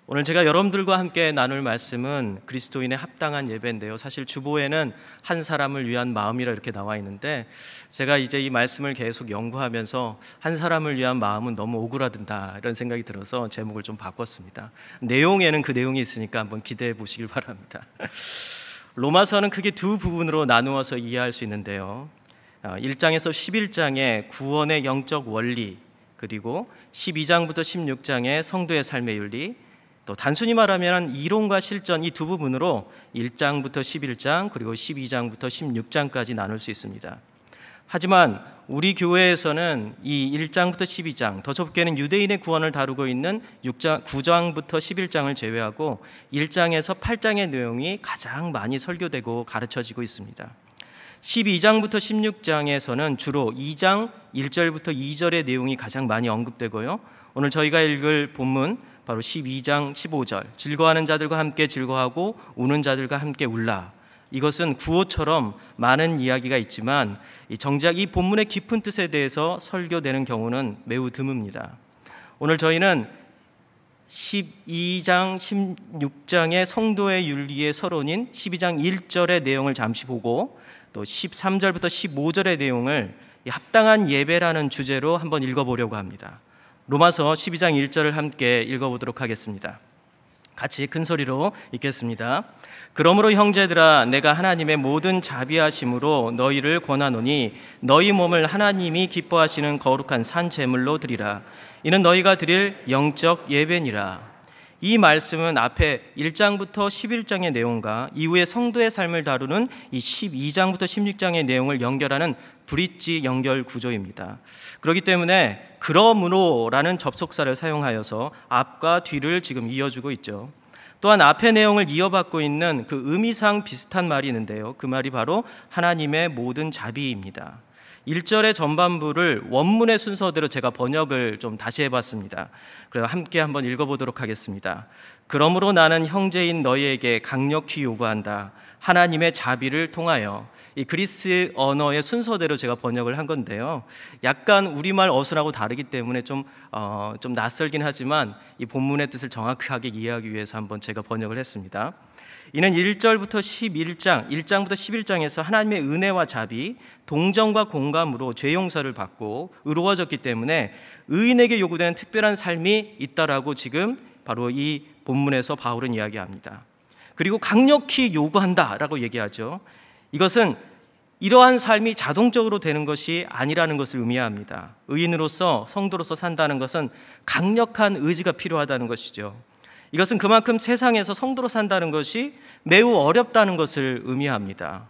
오늘 제가 여러분들과 함께 나눌 말씀은 그리스도인의 합당한 예배인데요. 사실 주보에는 한 사람을 위한 마음이라 이렇게 나와 있는데 제가 이제 이 말씀을 계속 연구하면서 한 사람을 위한 마음은 너무 오그라든다 이런 생각이 들어서 제목을 좀 바꿨습니다. 내용에는 그 내용이 있으니까 한번 기대해 보시길 바랍니다. 로마서는 크게 두 부분으로 나누어서 이해할 수 있는데요. 1장에서 11장의 구원의 영적 원리, 그리고 12장부터 16장의 성도의 삶의 윤리, 또 단순히 말하면 이론과 실전 이 두 부분으로 1장부터 11장 그리고 12장부터 16장까지 나눌 수 있습니다. 하지만 우리 교회에서는 이 1장부터 12장, 더 좁게는 유대인의 구원을 다루고 있는 9장부터 11장을 제외하고 1장에서 8장의 내용이 가장 많이 설교되고 가르쳐지고 있습니다. 12장부터 16장에서는 주로 2장 1절부터 2절의 내용이 가장 많이 언급되고요. 오늘 저희가 읽을 본문 바로 12장 15절, 즐거워하는 자들과 함께 즐거워하고 우는 자들과 함께 울라. 이것은 구호처럼 많은 이야기가 있지만 정작 이 본문의 깊은 뜻에 대해서 설교되는 경우는 매우 드뭅니다. 오늘 저희는 12장 16장의 성도의 윤리의 서론인 12장 1절의 내용을 잠시 보고 또 13절부터 15절의 내용을 합당한 예배라는 주제로 한번 읽어보려고 합니다. 로마서 12장 1절을 함께 읽어보도록 하겠습니다. 같이 큰 소리로 읽겠습니다. 그러므로 형제들아, 내가 하나님의 모든 자비하심으로 너희를 권하노니 너희 몸을 하나님이 기뻐하시는 거룩한 산 제물로 드리라. 이는 너희가 드릴 영적 예배니라. 이 말씀은 앞에 1장부터 11장의 내용과 이후에 성도의 삶을 다루는 이 12장부터 16장의 내용을 연결하는 브릿지 연결 구조입니다. 그렇기 때문에 그러므로라는 접속사를 사용하여서 앞과 뒤를 지금 이어주고 있죠. 또한 앞의 내용을 이어받고 있는 그 의미상 비슷한 말이 있는데요. 그 말이 바로 하나님의 모든 자비입니다. 1절의 전반부를 원문의 순서대로 제가 번역을 좀 다시 해봤습니다. 그래서 함께 한번 읽어보도록 하겠습니다. 그러므로 나는 형제인 너희에게 강력히 요구한다. 하나님의 자비를 통하여. 이 그리스 언어의 순서대로 제가 번역을 한 건데요. 약간 우리말 어순하고 다르기 때문에 좀 낯설긴 하지만 이 본문의 뜻을 정확하게 이해하기 위해서 한번 제가 번역을 했습니다. 이는 1절부터 11장, 1장부터 11장에서 하나님의 은혜와 자비, 동정과 공감으로 죄 용서를 받고 의로워졌기 때문에 의인에게 요구되는 특별한 삶이 있다라고 지금 바로 이 본문에서 바울은 이야기합니다. 그리고 강력히 요구한다라고 얘기하죠. 이것은 이러한 삶이 자동적으로 되는 것이 아니라는 것을 의미합니다. 의인으로서, 성도로서 산다는 것은 강력한 의지가 필요하다는 것이죠. 이것은 그만큼 세상에서 성도로 산다는 것이 매우 어렵다는 것을 의미합니다.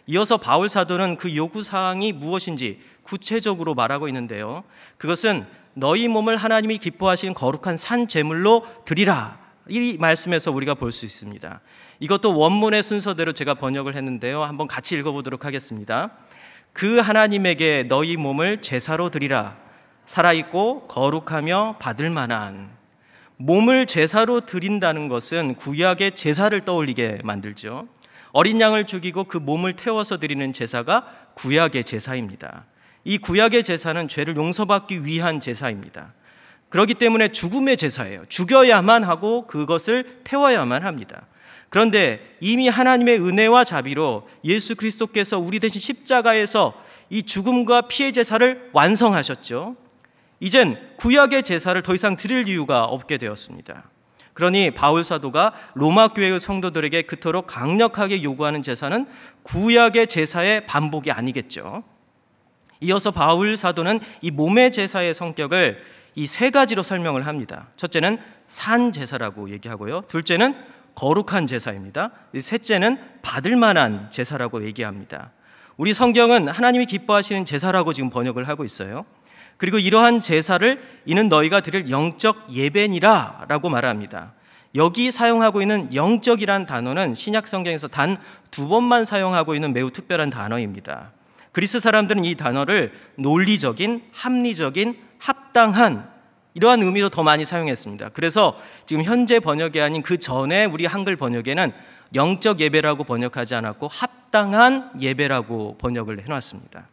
이어서 바울 사도는 그 요구사항이 무엇인지 구체적으로 말하고 있는데요. 그것은 너희 몸을 하나님이 기뻐하시는 거룩한 산 제물로 드리라. 이 말씀에서 우리가 볼 수 있습니다. 이것도 원문의 순서대로 제가 번역을 했는데요. 한번 같이 읽어보도록 하겠습니다. 그 하나님에게 너희 몸을 제사로 드리라. 살아있고 거룩하며 받을 만한. 몸을 제사로 드린다는 것은 구약의 제사를 떠올리게 만들죠. 어린 양을 죽이고 그 몸을 태워서 드리는 제사가 구약의 제사입니다. 이 구약의 제사는 죄를 용서받기 위한 제사입니다. 그렇기 때문에 죽음의 제사예요. 죽여야만 하고 그것을 태워야만 합니다. 그런데 이미 하나님의 은혜와 자비로 예수 그리스도께서 우리 대신 십자가에서 이 죽음과 피의 제사를 완성하셨죠. 이젠 구약의 제사를 더 이상 드릴 이유가 없게 되었습니다. 그러니 바울 사도가 로마 교회의 성도들에게 그토록 강력하게 요구하는 제사는 구약의 제사의 반복이 아니겠죠. 이어서 바울 사도는 이 몸의 제사의 성격을 이 세 가지로 설명을 합니다. 첫째는 산 제사라고 얘기하고요. 둘째는 거룩한 제사입니다. 셋째는 받을 만한 제사라고 얘기합니다. 우리 성경은 하나님이 기뻐하시는 제사라고 지금 번역을 하고 있어요. 그리고 이러한 제사를 이는 너희가 드릴 영적 예배니라 라고 말합니다. 여기 사용하고 있는 영적이란 단어는 신약 성경에서 단 2번만 사용하고 있는 매우 특별한 단어입니다. 그리스 사람들은 이 단어를 논리적인, 합리적인, 합당한 이러한 의미로 더 많이 사용했습니다. 그래서 지금 현재 번역이 아닌 그 전에 우리 한글 번역에는 영적 예배라고 번역하지 않았고 합당한 예배라고 번역을 해놨습니다.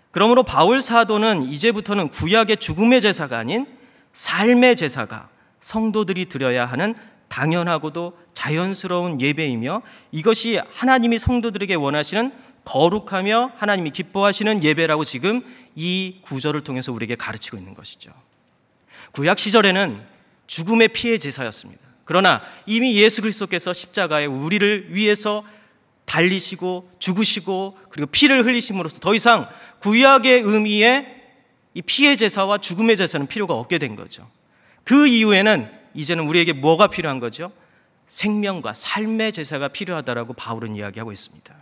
그러므로 바울 사도는 이제부터는 구약의 죽음의 제사가 아닌 삶의 제사가 성도들이 드려야 하는 당연하고도 자연스러운 예배이며, 이것이 하나님이 성도들에게 원하시는 거룩하며 하나님이 기뻐하시는 예배라고 지금 이 구절을 통해서 우리에게 가르치고 있는 것이죠. 구약 시절에는 죽음의 피해 제사였습니다. 그러나 이미 예수 그리스도께서 십자가에 우리를 위해서 달리시고 죽으시고 그리고 피를 흘리심으로써 더 이상 구약의 의미의 이 피해 제사와 죽음의 제사는 필요가 없게 된 거죠. 그 이후에는 이제는 우리에게 뭐가 필요한 거죠? 생명과 삶의 제사가 필요하다라고 바울은 이야기하고 있습니다.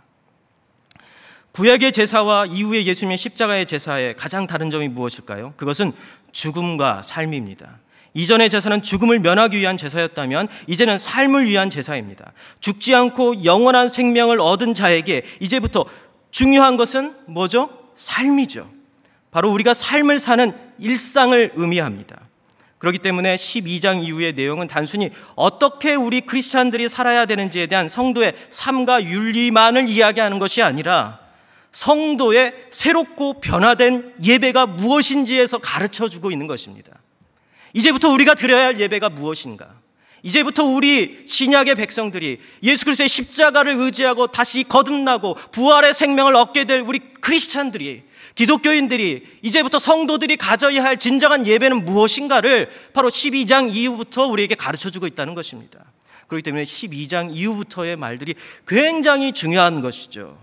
구약의 제사와 이후의 예수님의 십자가의 제사의 가장 다른 점이 무엇일까요? 그것은 죽음과 삶입니다. 이전의 제사는 죽음을 면하기 위한 제사였다면 이제는 삶을 위한 제사입니다. 죽지 않고 영원한 생명을 얻은 자에게 이제부터 중요한 것은 뭐죠? 삶이죠. 바로 우리가 삶을 사는 일상을 의미합니다. 그렇기 때문에 12장 이후의 내용은 단순히 어떻게 우리 크리스찬들이 살아야 되는지에 대한 성도의 삶과 윤리만을 이야기하는 것이 아니라 성도의 새롭고 변화된 예배가 무엇인지에서 가르쳐주고 있는 것입니다. 이제부터 우리가 드려야 할 예배가 무엇인가? 이제부터 우리 신약의 백성들이 예수 그리스도의 십자가를 의지하고 다시 거듭나고 부활의 생명을 얻게 될 우리 크리스찬들이, 기독교인들이 이제부터 성도들이 가져야 할 진정한 예배는 무엇인가를 바로 12장 이후부터 우리에게 가르쳐주고 있다는 것입니다. 그렇기 때문에 12장 이후부터의 말들이 굉장히 중요한 것이죠.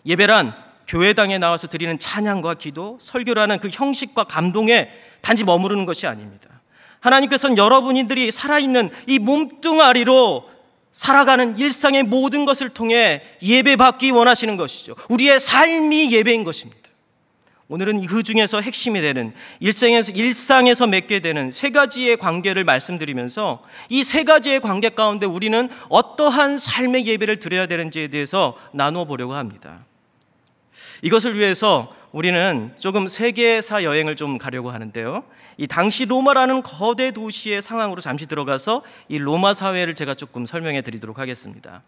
예배란 교회당에 나와서 드리는 찬양과 기도, 설교라는 그 형식과 감동에 단지 머무르는 것이 아닙니다. 하나님께서는 여러분들이 살아있는 이 몸뚱아리로 살아가는 일상의 모든 것을 통해 예배받기 원하시는 것이죠. 우리의 삶이 예배인 것입니다. 오늘은 그 중에서 핵심이 되는 일상에서 맺게 되는 세 가지의 관계를 말씀드리면서 이 세 가지의 관계 가운데 우리는 어떠한 삶의 예배를 드려야 되는지에 대해서 나누어 보려고 합니다. 이것을 위해서 우리는 조금 세계사 여행을 좀 가려고 하는데요. 이 당시 로마라는 거대 도시의 상황으로 잠시 들어가서 이 로마 사회를 제가 조금 설명해 드리도록 하겠습니다.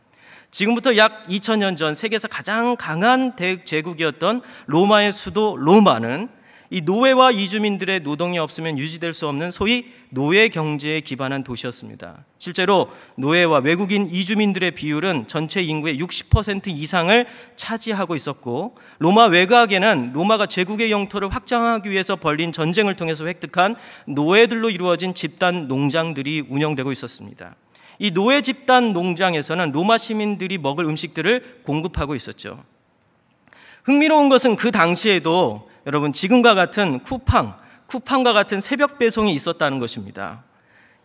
지금부터 약 2000년 전 세계에서 가장 강한 대제국이었던 로마의 수도 로마는 이 노예와 이주민들의 노동이 없으면 유지될 수 없는 소위 노예 경제에 기반한 도시였습니다. 실제로 노예와 외국인 이주민들의 비율은 전체 인구의 60% 이상을 차지하고 있었고, 로마 외곽에는 로마가 제국의 영토를 확장하기 위해서 벌린 전쟁을 통해서 획득한 노예들로 이루어진 집단 농장들이 운영되고 있었습니다. 이 노예 집단 농장에서는 로마 시민들이 먹을 음식들을 공급하고 있었죠. 흥미로운 것은 그 당시에도 여러분 지금과 같은 쿠팡과 같은 새벽 배송이 있었다는 것입니다.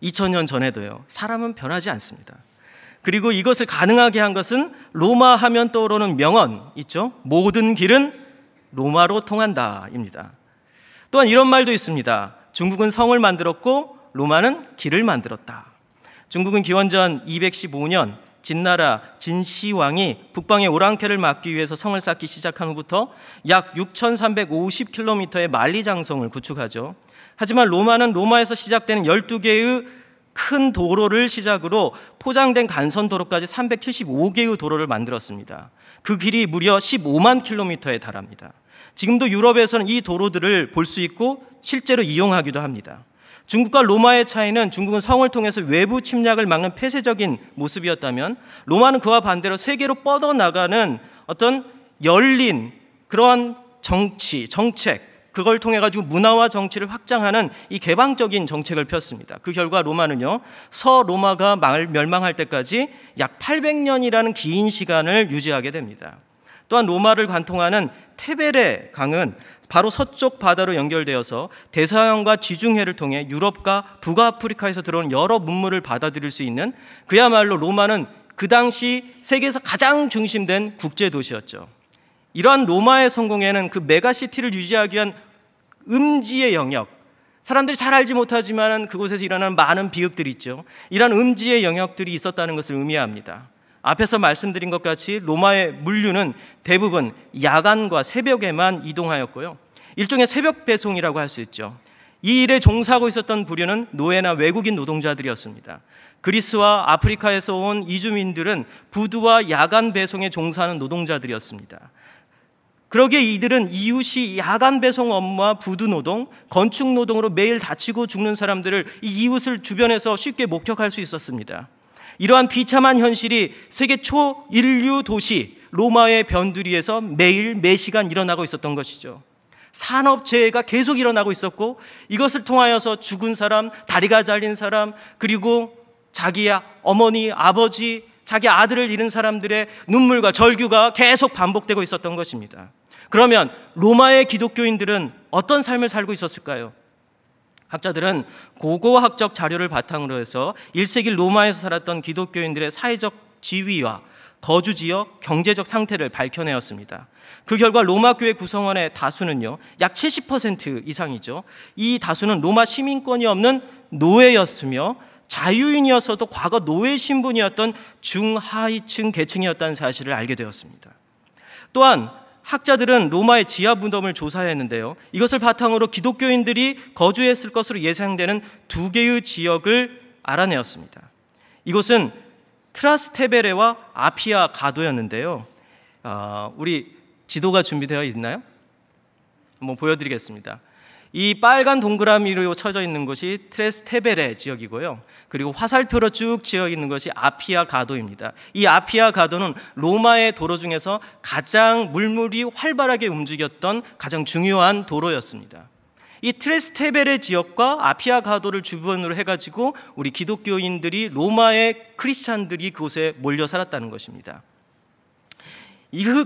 2000년 전에도요. 사람은 변하지 않습니다. 그리고 이것을 가능하게 한 것은 로마 하면 떠오르는 명언 있죠. 모든 길은 로마로 통한다입니다. 또한 이런 말도 있습니다. 중국은 성을 만들었고 로마는 길을 만들었다. 중국은 기원전 215년 진나라 진시황이 북방의 오랑캐를 막기 위해서 성을 쌓기 시작한 후부터 약 6350km의 만리장성을 구축하죠. 하지만 로마는 로마에서 시작되는 12개의 큰 도로를 시작으로 포장된 간선도로까지 375개의 도로를 만들었습니다. 그 길이 무려 15만 킬로미터에 달합니다. 지금도 유럽에서는 이 도로들을 볼 수 있고 실제로 이용하기도 합니다. 중국과 로마의 차이는 중국은 성을 통해서 외부 침략을 막는 폐쇄적인 모습이었다면 로마는 그와 반대로 세계로 뻗어나가는 어떤 열린 그러한 정책, 그걸 통해 가지고 문화와 정치를 확장하는 이 개방적인 정책을 폈습니다. 그 결과 로마는요, 서로마가 멸망할 때까지 약 800년이라는 긴 시간을 유지하게 됩니다. 또한 로마를 관통하는 테베레 강은 바로 서쪽 바다로 연결되어서 대서양과 지중해를 통해 유럽과 북아프리카에서 들어온 여러 문물을 받아들일 수 있는, 그야말로 로마는 그 당시 세계에서 가장 중심된 국제도시였죠. 이러한 로마의 성공에는 그 메가시티를 유지하기 위한 음지의 영역, 사람들이 잘 알지 못하지만 그곳에서 일어나는 많은 비극들이 있죠. 이러한 음지의 영역들이 있었다는 것을 의미합니다. 앞에서 말씀드린 것 같이 로마의 물류는 대부분 야간과 새벽에만 이동하였고요. 일종의 새벽 배송이라고 할 수 있죠. 이 일에 종사하고 있었던 부류는 노예나 외국인 노동자들이었습니다. 그리스와 아프리카에서 온 이주민들은 부두와 야간 배송에 종사하는 노동자들이었습니다. 그러기에 이들은 이웃이 야간 배송 업무와 부두 노동, 건축 노동으로 매일 다치고 죽는 사람들을, 이 이웃을 주변에서 쉽게 목격할 수 있었습니다. 이러한 비참한 현실이 세계 초인류 도시 로마의 변두리에서 매일 매시간 일어나고 있었던 것이죠. 산업재해가 계속 일어나고 있었고, 이것을 통하여서 죽은 사람, 다리가 잘린 사람, 그리고 자기 어머니, 아버지, 자기 아들을 잃은 사람들의 눈물과 절규가 계속 반복되고 있었던 것입니다. 그러면 로마의 기독교인들은 어떤 삶을 살고 있었을까요? 학자들은 고고학적 자료를 바탕으로 해서 1세기 로마에서 살았던 기독교인들의 사회적 지위와 거주 지역, 경제적 상태를 밝혀내었습니다. 그 결과 로마 교회 구성원의 다수는요, 약 70% 이상이죠. 이 다수는 로마 시민권이 없는 노예였으며 자유인이어서도 과거 노예 신분이었던 중하위층 계층이었다는 사실을 알게 되었습니다. 또한 학자들은 로마의 지하 무덤을 조사했는데요, 이것을 바탕으로 기독교인들이 거주했을 것으로 예상되는 두 개의 지역을 알아내었습니다. 이곳은 트라스테베레와 아피아 가도였는데요. 우리 지도가 준비되어 있나요? 한번 보여드리겠습니다. 이 빨간 동그라미로 쳐져 있는 곳이 트라스테베레 지역이고요. 그리고 화살표로 쭉 지어 있는 것이 아피아 가도입니다. 이 아피아 가도는 로마의 도로 중에서 가장 물물이 활발하게 움직였던 가장 중요한 도로였습니다. 이 트라스테베레 지역과 아피아 가도를 주변으로 해가지고 우리 기독교인들이, 로마의 크리스찬들이 그곳에 몰려 살았다는 것입니다.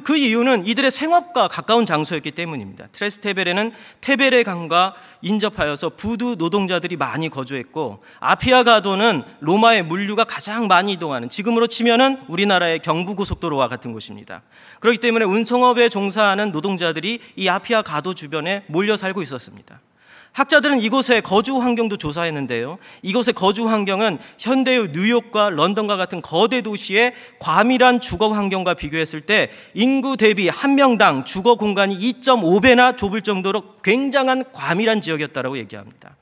그 이유는 이들의 생업과 가까운 장소였기 때문입니다. 트라스테베레는 테베레 강과 인접하여서 부두 노동자들이 많이 거주했고, 아피아 가도는 로마의 물류가 가장 많이 이동하는, 지금으로 치면은 우리나라의 경부고속도로와 같은 곳입니다. 그렇기 때문에 운송업에 종사하는 노동자들이 이 아피아 가도 주변에 몰려 살고 있었습니다. 학자들은 이곳의 거주 환경도 조사했는데요, 이곳의 거주 환경은 현대의 뉴욕과 런던과 같은 거대 도시의 과밀한 주거 환경과 비교했을 때 인구 대비 한 명당 주거 공간이 2.5배나 좁을 정도로 굉장한 과밀한 지역이었다고 얘기합니다.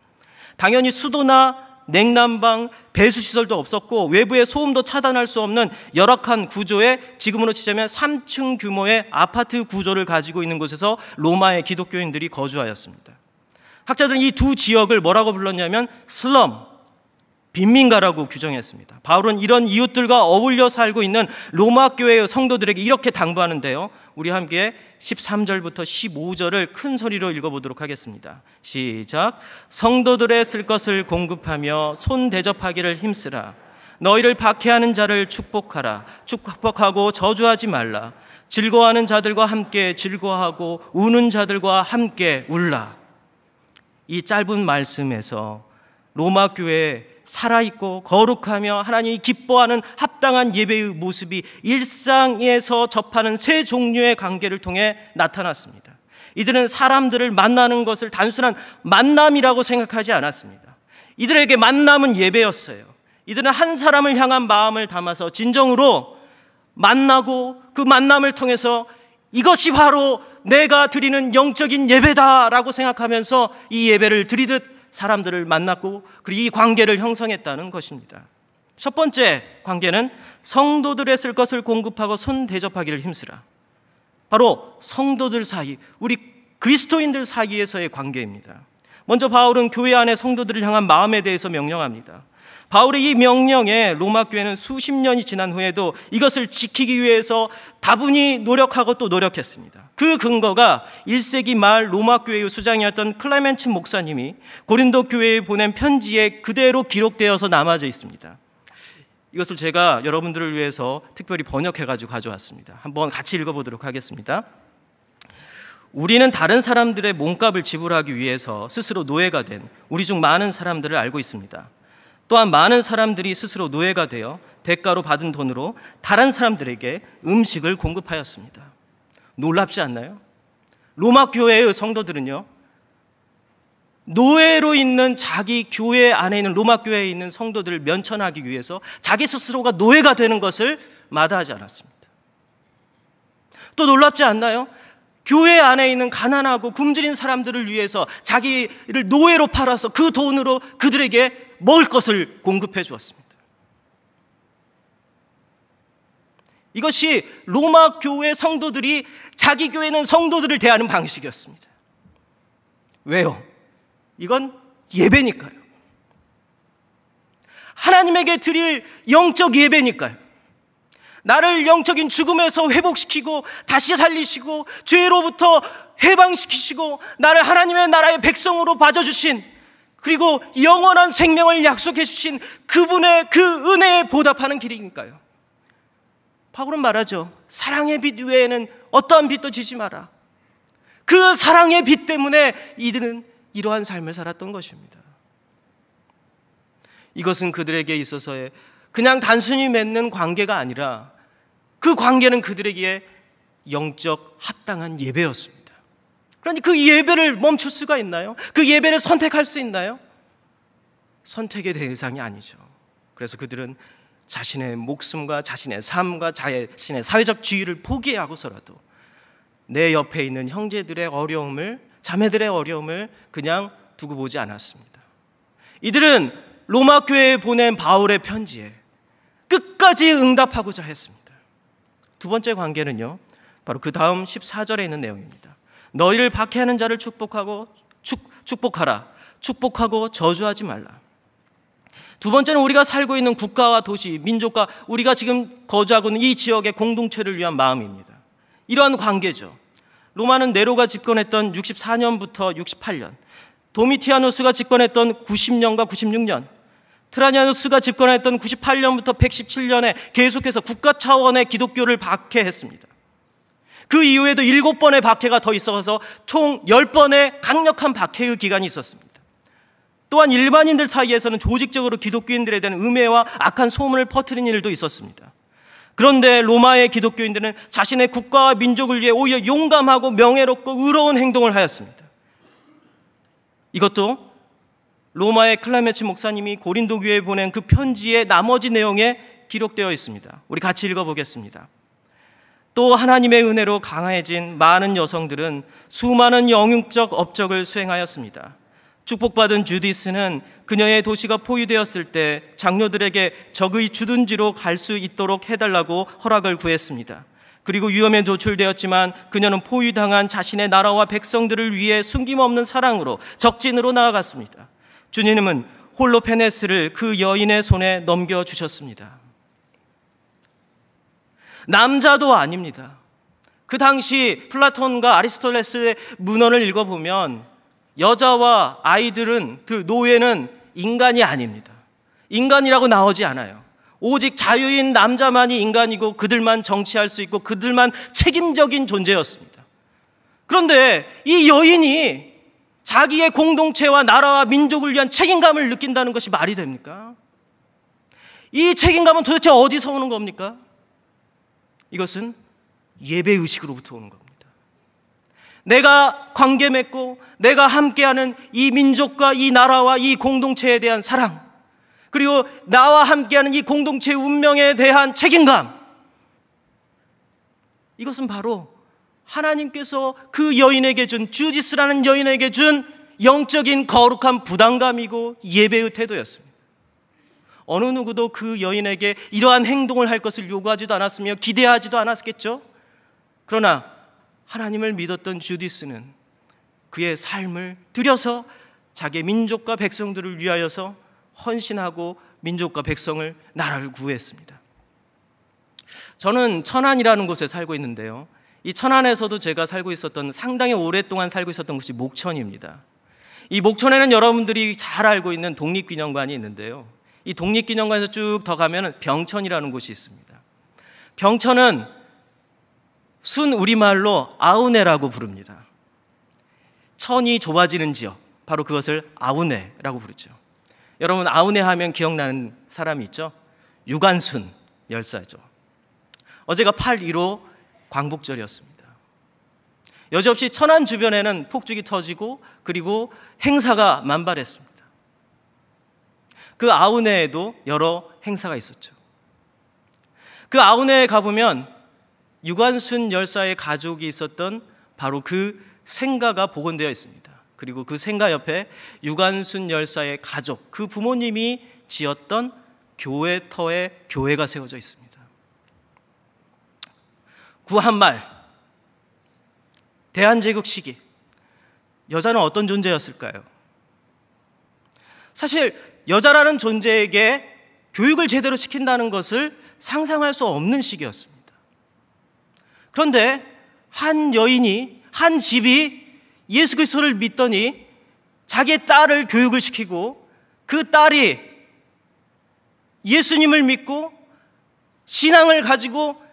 당연히 수도나 냉난방, 배수시설도 없었고, 외부의 소음도 차단할 수 없는 열악한 구조의, 지금으로 치자면 3층 규모의 아파트 구조를 가지고 있는 곳에서 로마의 기독교인들이 거주하였습니다. 학자들은 이 두 지역을 뭐라고 불렀냐면 슬럼, 빈민가라고 규정했습니다. 바울은 이런 이웃들과 어울려 살고 있는 로마 교회의 성도들에게 이렇게 당부하는데요, 우리 함께 13절부터 15절을 큰 소리로 읽어보도록 하겠습니다. 시작. 성도들의 쓸 것을 공급하며 손 대접하기를 힘쓰라. 너희를 박해하는 자를 축복하라. 축복하고 저주하지 말라. 즐거워하는 자들과 함께 즐거워하고 우는 자들과 함께 울라. 이 짧은 말씀에서 로마 교회에 살아있고 거룩하며 하나님이 기뻐하는 합당한 예배의 모습이 일상에서 접하는 세 종류의 관계를 통해 나타났습니다. 이들은 사람들을 만나는 것을 단순한 만남이라고 생각하지 않았습니다. 이들에게 만남은 예배였어요. 이들은 한 사람을 향한 마음을 담아서 진정으로 만나고, 그 만남을 통해서 이것이 바로 내가 드리는 영적인 예배다라고 생각하면서 이 예배를 드리듯 사람들을 만났고, 그리고 이 관계를 형성했다는 것입니다. 첫 번째 관계는 성도들의 쓸 것을 공급하고 손 대접하기를 힘쓰라. 바로 성도들 사이, 우리 그리스도인들 사이에서의 관계입니다. 먼저 바울은 교회 안의 성도들을 향한 마음에 대해서 명령합니다. 바울의 이 명령에 로마 교회는 수십 년이 지난 후에도 이것을 지키기 위해서 다분히 노력하고 또 노력했습니다. 그 근거가 1세기 말 로마 교회의 수장이었던 클레멘츠 목사님이 고린도 교회에 보낸 편지에 그대로 기록되어서 남아져 있습니다. 이것을 제가 여러분들을 위해서 특별히 번역해가지고 가져왔습니다. 한번 같이 읽어보도록 하겠습니다. 우리는 다른 사람들의 몸값을 지불하기 위해서 스스로 노예가 된 우리 중 많은 사람들을 알고 있습니다. 또한 많은 사람들이 스스로 노예가 되어 대가로 받은 돈으로 다른 사람들에게 음식을 공급하였습니다. 놀랍지 않나요? 로마 교회의 성도들은요, 노예로 있는 자기 교회 안에 있는, 로마 교회에 있는 성도들을 면천하기 위해서 자기 스스로가 노예가 되는 것을 마다하지 않았습니다. 또 놀랍지 않나요? 교회 안에 있는 가난하고 굶주린 사람들을 위해서 자기를 노예로 팔아서 그 돈으로 그들에게 먹을 것을 공급해 주었습니다. 이것이 로마 교회 성도들이 자기 교회는 성도들을 대하는 방식이었습니다. 왜요? 이건 예배니까요. 하나님에게 드릴 영적 예배니까요. 나를 영적인 죽음에서 회복시키고 다시 살리시고 죄로부터 해방시키시고 나를 하나님의 나라의 백성으로 봐주신, 그리고 영원한 생명을 약속해 주신 그분의 그 은혜에 보답하는 길이니까요. 바울은 말하죠. 사랑의 빛 외에는 어떠한 빛도 지지 마라. 그 사랑의 빛 때문에 이들은 이러한 삶을 살았던 것입니다. 이것은 그들에게 있어서의 그냥 단순히 맺는 관계가 아니라 그 관계는 그들에게 영적 합당한 예배였습니다. 그러니 그 예배를 멈출 수가 있나요? 그 예배를 선택할 수 있나요? 선택의 대상이 아니죠. 그래서 그들은 자신의 목숨과 자신의 삶과 자신의 사회적 지위를 포기하고서라도 내 옆에 있는 형제들의 어려움을, 자매들의 어려움을 그냥 두고 보지 않았습니다. 이들은 로마 교회에 보낸 바울의 편지에 끝까지 응답하고자 했습니다. 두 번째 관계는요, 바로 그 다음 14절에 있는 내용입니다. 너희를 박해하는 자를 축복하라. 축복하고 저주하지 말라. 두 번째는 우리가 살고 있는 국가와 도시, 민족과 우리가 지금 거주하고 있는 이 지역의 공동체를 위한 마음입니다. 이러한 관계죠. 로마는 네로가 집권했던 64년부터 68년, 도미티아누스가 집권했던 90년과 96년, 트라니아누스가 집권했던 98년부터 117년에 계속해서 국가 차원의 기독교를 박해했습니다. 그 이후에도 7번의 박해가 더 있어서 총 10번의 강력한 박해의 기간이 있었습니다. 또한 일반인들 사이에서는 조직적으로 기독교인들에 대한 음해와 악한 소문을 퍼뜨린 일도 있었습니다. 그런데 로마의 기독교인들은 자신의 국가와 민족을 위해 오히려 용감하고 명예롭고 의로운 행동을 하였습니다. 이것도 로마의 클라메치 목사님이 고린도 교회에 보낸 그 편지의 나머지 내용에 기록되어 있습니다. 우리 같이 읽어보겠습니다. 또 하나님의 은혜로 강해진 많은 여성들은 수많은 영육적 업적을 수행하였습니다. 축복받은 주디스는 그녀의 도시가 포위되었을 때 장로들에게 적의 주둔지로 갈 수 있도록 해달라고 허락을 구했습니다. 그리고 위험에 노출되었지만 그녀는 포위당한 자신의 나라와 백성들을 위해 숨김없는 사랑으로 적진으로 나아갔습니다. 주님은 홀로 페네스를 그 여인의 손에 넘겨주셨습니다. 남자도 아닙니다. 그 당시 플라톤과 아리스토텔레스의 문헌을 읽어보면 여자와 아이들은, 그 노예는 인간이 아닙니다. 인간이라고 나오지 않아요. 오직 자유인 남자만이 인간이고 그들만 정치할 수 있고 그들만 책임적인 존재였습니다. 그런데 이 여인이 자기의 공동체와 나라와 민족을 위한 책임감을 느낀다는 것이 말이 됩니까? 이 책임감은 도대체 어디서 오는 겁니까? 이것은 예배의식으로부터 오는 겁니다. 내가 관계 맺고 내가 함께하는 이 민족과 이 나라와 이 공동체에 대한 사랑, 그리고 나와 함께하는 이 공동체의 운명에 대한 책임감, 이것은 바로 하나님께서 그 여인에게 준, 주디스라는 여인에게 준 영적인 거룩한 부담감이고 예배의 태도였습니다. 어느 누구도 그 여인에게 이러한 행동을 할 것을 요구하지도 않았으며 기대하지도 않았겠죠. 그러나 하나님을 믿었던 주디스는 그의 삶을 들여서 자기의 민족과 백성들을 위하여서 헌신하고 민족과 백성을, 나라를 구했습니다. 저는 천안이라는 곳에 살고 있는데요, 이 천안에서도 제가 살고 있었던, 상당히 오랫동안 살고 있었던 곳이 목천입니다. 이 목천에는 여러분들이 잘 알고 있는 독립기념관이 있는데요, 이 독립기념관에서 쭉 더 가면 병천이라는 곳이 있습니다. 병천은 순 우리말로 아우네라고 부릅니다. 천이 좁아지는 지역, 바로 그것을 아우네라고 부르죠. 여러분, 아우네 하면 기억나는 사람이 있죠? 유관순 열사죠. 어제가 8.15 광복절이었습니다. 여지없이 천안 주변에는 폭죽이 터지고 그리고 행사가 만발했습니다. 그 아우네에도 여러 행사가 있었죠. 그 아우네에 가보면 유관순 열사의 가족이 있었던 바로 그 생가가 복원되어 있습니다. 그리고 그 생가 옆에 유관순 열사의 가족, 그 부모님이 지었던 교회터에 교회가 세워져 있습니다. 구한말, 대한제국 시기, 여자는 어떤 존재였을까요? 사실 여자라는 존재에게 교육을 제대로 시킨다는 것을 상상할 수 없는 시기였습니다. 그런데 한 여인이, 한 집이 예수 그리스도를 믿더니 자기의 딸을 교육을 시키고 그 딸이 예수님을 믿고 신앙을 가지고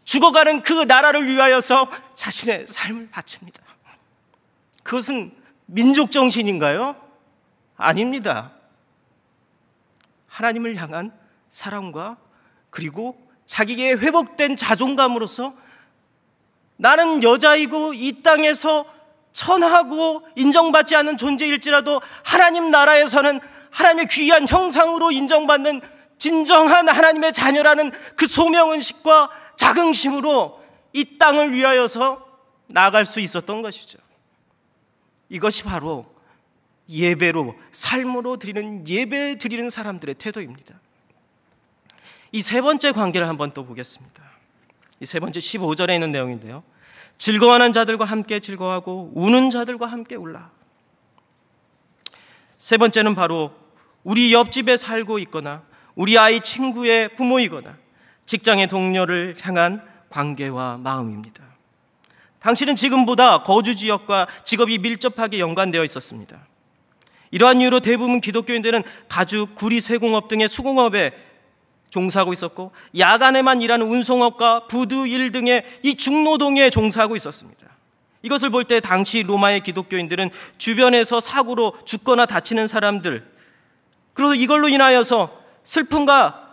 죽어가는 그 나라를 위하여서 자신의 삶을 바칩니다. 그것은 민족 정신인가요? 아닙니다. 하나님을 향한 사랑과 그리고 자기의 회복된 자존감으로서 나는 여자이고 이 땅에서 천하고 인정받지 않는 존재일지라도 하나님 나라에서는 하나님의 귀한 형상으로 인정받는 진정한 하나님의 자녀라는 그 소명의식과 자긍심으로 이 땅을 위하여서 나아갈 수 있었던 것이죠. 이것이 바로 예배로, 삶으로 드리는, 예배 드리는 사람들의 태도입니다. 이 세 번째 관계를 한번 또 보겠습니다. 이 세 번째 15절에 있는 내용인데요. 즐거워하는 자들과 함께 즐거워하고 우는 자들과 함께 울라. 세 번째는 바로 우리 옆집에 살고 있거나 우리 아이 친구의 부모이거나 직장의 동료를 향한 관계와 마음입니다. 당시는 지금보다 거주 지역과 직업이 밀접하게 연관되어 있었습니다. 이러한 이유로 대부분 기독교인들은 가죽, 구리, 세공업 등의 수공업에 종사하고 있었고 야간에만 일하는 운송업과 부두 일 등의 이 중노동에 종사하고 있었습니다. 이것을 볼 때 당시 로마의 기독교인들은 주변에서 사고로 죽거나 다치는 사람들, 그리고 이걸로 인하여서 슬픔과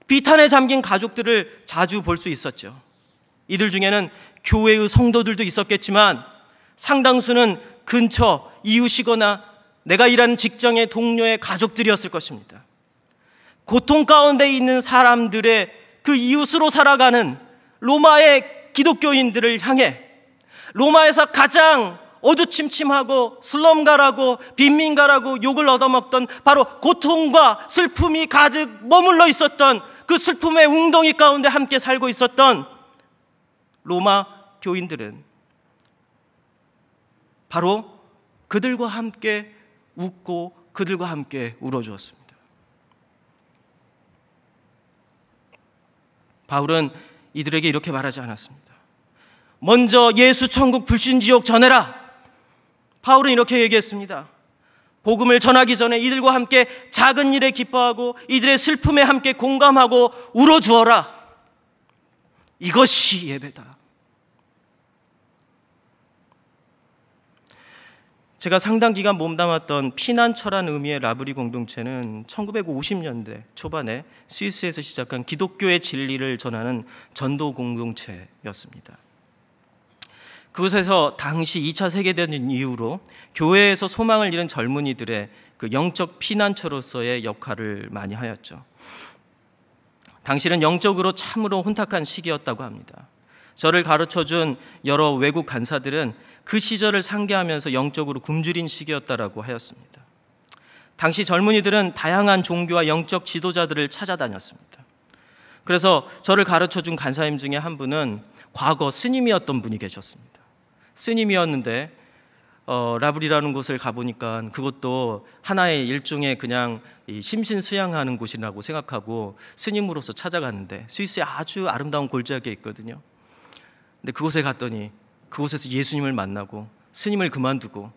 비탄에 잠긴 가족들을 자주 볼 수 있었죠. 이들 중에는 교회의 성도들도 있었겠지만 상당수는 근처 이웃이거나 내가 일하는 직장의 동료의 가족들이었을 것입니다. 고통 가운데 있는 사람들의 그 이웃으로 살아가는 로마의 기독교인들을 향해 로마에서 가장 어두침침하고 슬럼가라고 빈민가라고 욕을 얻어먹던 바로 고통과 슬픔이 가득 머물러 있었던 그 슬픔의 웅덩이 가운데 함께 살고 있었던 로마 교인들은 바로 그들과 함께 웃고 그들과 함께 울어주었습니다. 바울은 이들에게 이렇게 말하지 않았습니다. 먼저 예수 천국 불신지옥 전해라. 바울은 이렇게 얘기했습니다. 복음을 전하기 전에 이들과 함께 작은 일에 기뻐하고 이들의 슬픔에 함께 공감하고 울어주어라. 이것이 예배다. 제가 상당 기간 몸담았던 피난처란 의미의 라브리 공동체는 1950년대 초반에 스위스에서 시작한 기독교의 진리를 전하는 전도 공동체였습니다. 그곳에서 당시 2차 세계대전 이후로 교회에서 소망을 잃은 젊은이들의 그 영적 피난처로서의 역할을 많이 하였죠. 당시는 영적으로 참으로 혼탁한 시기였다고 합니다. 저를 가르쳐준 여러 외국 간사들은 그 시절을 상기하면서 영적으로 굶주린 시기였다라고 하였습니다. 당시 젊은이들은 다양한 종교와 영적 지도자들을 찾아다녔습니다. 그래서 저를 가르쳐준 간사님 중에 한 분은 과거 스님이었던 분이 계셨습니다. 스님이었는데 라브리라는 곳을 가보니까 그것도 하나의 일종의 그냥 심신수양하는 곳이라고 생각하고 스님으로서 찾아갔는데 스위스에 아주 아름다운 골짜기에 있거든요. 근데 그곳에 갔더니 그곳에서 예수님을 만나고 스님을 그만두고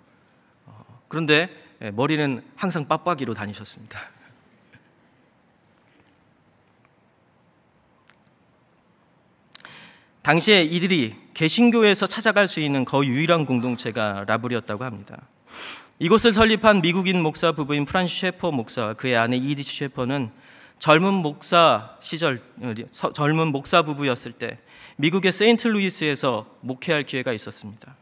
그런데 머리는 항상 빡빡이로 다니셨습니다. 당시에 이들이 개신교에서 찾아갈 수 있는 거의 유일한 공동체가 라브리였다고 합니다. 이곳을 설립한 미국인 목사 부부인 프란시 셰퍼 목사와 그의 아내 이디스 셰퍼는 젊은 목사 부부였을 때 미국의 세인트루이스에서 목회할 기회가 있었습니다.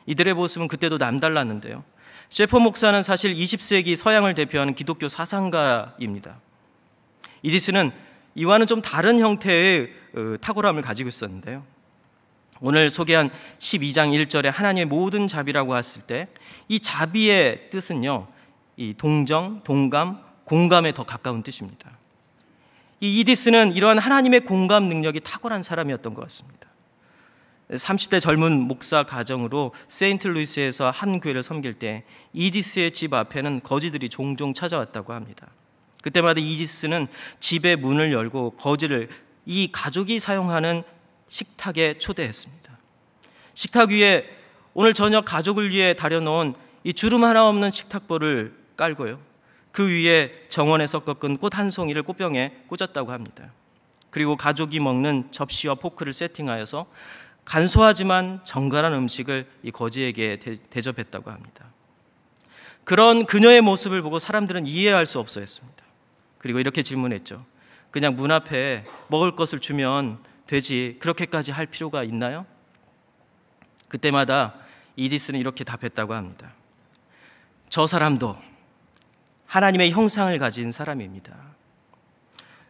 이들의 모습은 그때도 남달랐는데요. 셰퍼 목사는 사실 20세기 서양을 대표하는 기독교 사상가입니다. 이디스는 이와는 좀 다른 형태의 탁월함을 가지고 있었는데요. 오늘 소개한 12장 1절에 하나님의 모든 자비라고 했을 때 이 자비의 뜻은요, 이 동정, 동감, 공감에 더 가까운 뜻입니다. 이 이디스는 이러한 하나님의 공감 능력이 탁월한 사람이었던 것 같습니다. 30대 젊은 목사 가정으로 세인트루이스에서 한 교회를 섬길 때 이디스의 집 앞에는 거지들이 종종 찾아왔다고 합니다. 그때마다 이디스는 집의 문을 열고 거지를 이 가족이 사용하는 식탁에 초대했습니다. 식탁 위에 오늘 저녁 가족을 위해 다려놓은 이 주름 하나 없는 식탁보를 깔고요, 그 위에 정원에서 꺾은 꽃 한 송이를 꽃병에 꽂았다고 합니다. 그리고 가족이 먹는 접시와 포크를 세팅하여서 간소하지만 정갈한 음식을 이 거지에게 대접했다고 합니다. 그런 그녀의 모습을 보고 사람들은 이해할 수 없어 했습니다. 그리고 이렇게 질문했죠. 그냥 문 앞에 먹을 것을 주면 되지 그렇게까지 할 필요가 있나요? 그때마다 이디스는 이렇게 답했다고 합니다. 저 사람도 하나님의 형상을 가진 사람입니다.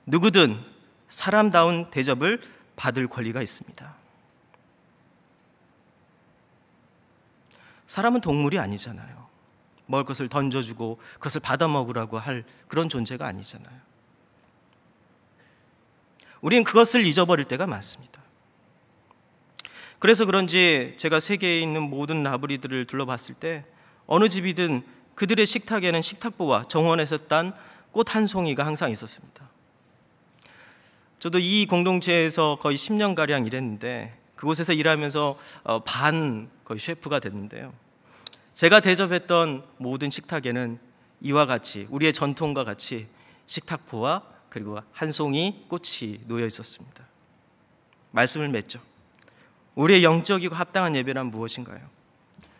누구든 사람다운 대접을 받을 권리가 있습니다. 사람은 동물이 아니잖아요. 먹을 것을 던져주고 그것을 받아 먹으라고 할 그런 존재가 아니잖아요. 우리는 그것을 잊어버릴 때가 많습니다. 그래서 그런지 제가 세계에 있는 모든 나부리들을 둘러봤을 때 어느 집이든 그들의 식탁에는 식탁보와 정원에서 딴 꽃 한 송이가 항상 있었습니다. 저도 이 공동체에서 거의 10년가량 일했는데 그곳에서 일하면서 거의 셰프가 됐는데요. 제가 대접했던 모든 식탁에는 이와 같이 우리의 전통과 같이 식탁보와 그리고 한 송이 꽃이 놓여 있었습니다. 말씀을 맺죠. 우리의 영적이고 합당한 예배란 무엇인가요?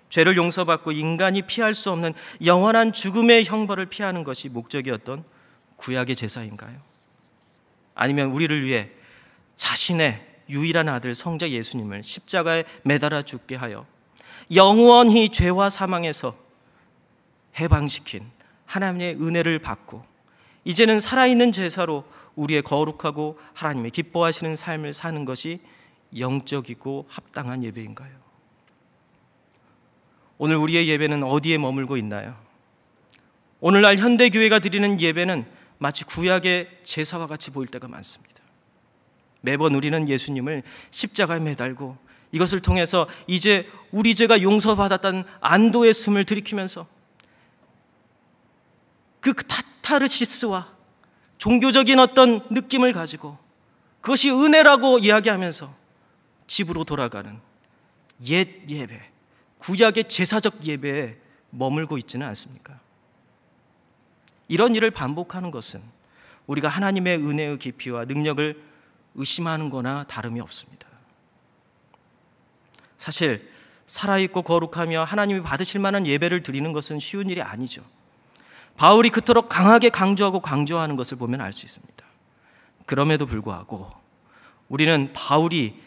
죄를 용서받고 인간이 피할 수 없는 영원한 죽음의 형벌을 피하는 것이 목적이었던 구약의 제사인가요? 아니면 우리를 위해 자신의 유일한 아들 성자 예수님을 십자가에 매달아 죽게 하여 영원히 죄와 사망에서 해방시킨 하나님의 은혜를 받고 이제는 살아있는 제사로 우리의 거룩하고 하나님의 기뻐하시는 삶을 사는 것이 영적이고 합당한 예배인가요? 오늘 우리의 예배는 어디에 머물고 있나요? 오늘날 현대교회가 드리는 예배는 마치 구약의 제사와 같이 보일 때가 많습니다. 매번 우리는 예수님을 십자가에 매달고 이것을 통해서 이제 우리 죄가 용서받았다는 안도의 숨을 들이키면서 그 카타르시스와 종교적인 어떤 느낌을 가지고 그것이 은혜라고 이야기하면서 집으로 돌아가는 옛 예배, 구약의 제사적 예배에 머물고 있지는 않습니까? 이런 일을 반복하는 것은 우리가 하나님의 은혜의 깊이와 능력을 의심하는 거나 다름이 없습니다. 사실 살아있고 거룩하며 하나님이 받으실 만한 예배를 드리는 것은 쉬운 일이 아니죠. 바울이 그토록 강하게 강조하고 강조하는 것을 보면 알 수 있습니다. 그럼에도 불구하고 우리는 바울이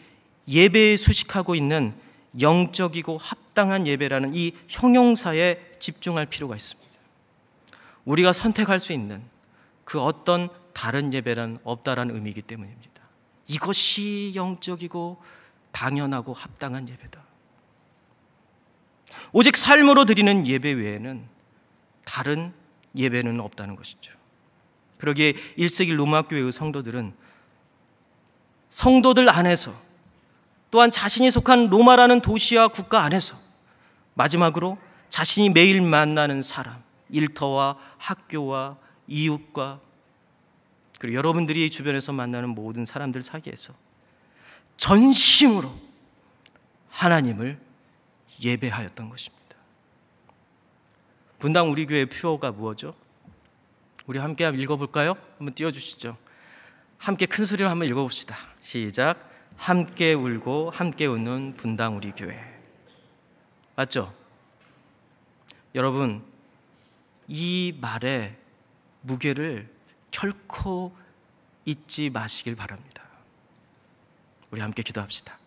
예배에 수식하고 있는 영적이고 합당한 예배라는 이 형용사에 집중할 필요가 있습니다. 우리가 선택할 수 있는 그 어떤 다른 예배란 없다라는 의미이기 때문입니다. 이것이 영적이고 당연하고 합당한 예배다. 오직 삶으로 드리는 예배 외에는 다른 예배는 없다는 것이죠. 그러기에 1세기 로마 교회의 성도들은 성도들 안에서 또한 자신이 속한 로마라는 도시와 국가 안에서 마지막으로 자신이 매일 만나는 사람, 일터와 학교와 이웃과 그리고 여러분들이 주변에서 만나는 모든 사람들 사이에서 전심으로 하나님을 예배하였던 것입니다. 분당 우리 교회의 표어가 무엇이죠? 우리 함께 한번 읽어볼까요? 한번 띄워주시죠. 함께 큰 소리로 한번 읽어봅시다. 시작. 함께 울고 함께 웃는 분당 우리 교회. 맞죠? 여러분, 이 말의 무게를 결코 잊지 마시길 바랍니다. 우리 함께 기도합시다.